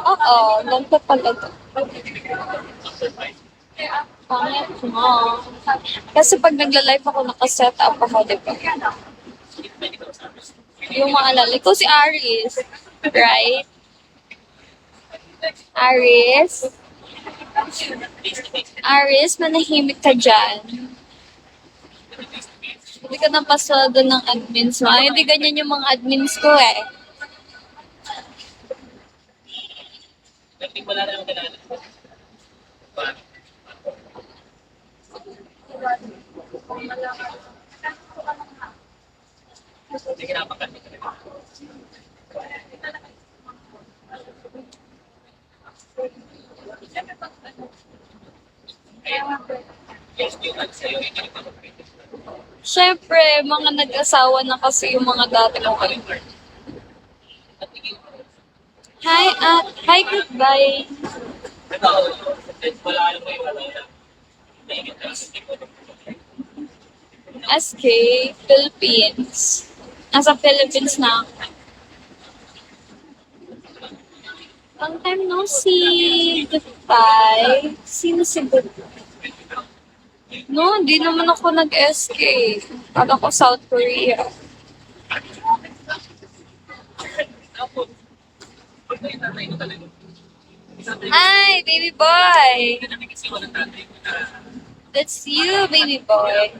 Oo, ganito pala to. Pangit mo. Kasi pag nagla-live ako, nakaset up ako, di ba? Yung maalala ko si Aris. Right? Aris? Aris, manahimik ka dyan. Hindi ka napasweldo ng admins mo. Ay, hindi ganyan yung mga admins ko eh. Siyempre, mga nag-asawa na kasi yung mga dati ko kayo. Hi, goodbye. SK, Philippines. Nasa Philippines na ako. Long time no see. Goodbye. Sino si Goodbye? No, hindi naman ako nag-SK. Kala ko South Korea. Hi, baby boy. That's you, baby boy.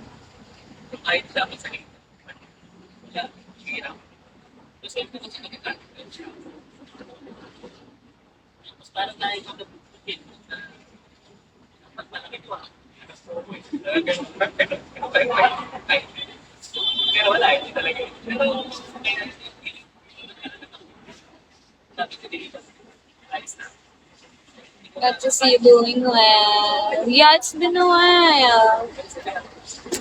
Got to see you doing well. Yeah, it's been a while.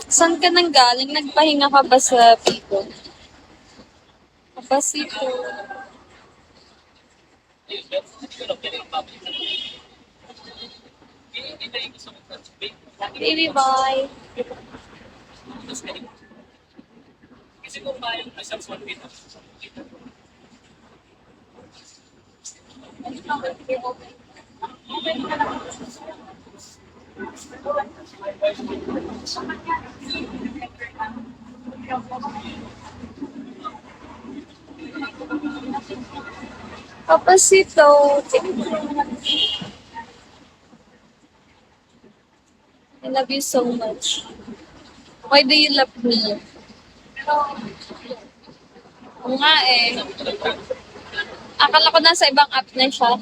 Saan ka nang galing? Nagpahinga ka ba sa people? Kapasito. Baby boy. Kapasito. I love you so much. Why do you love me? Oo nga eh. Akala ko nasa ibang app na siya.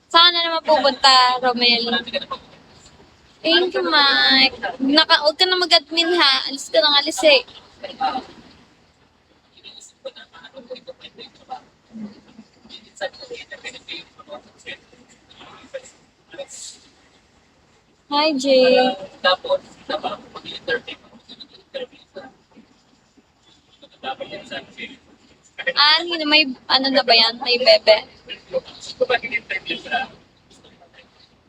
Saan na naman pupunta, Romel? Thank you, Mike. Huwag ka na mag-admin ha. Alis ka ng alis eh. Hi, Jay. May ano na ba yan? May bebe.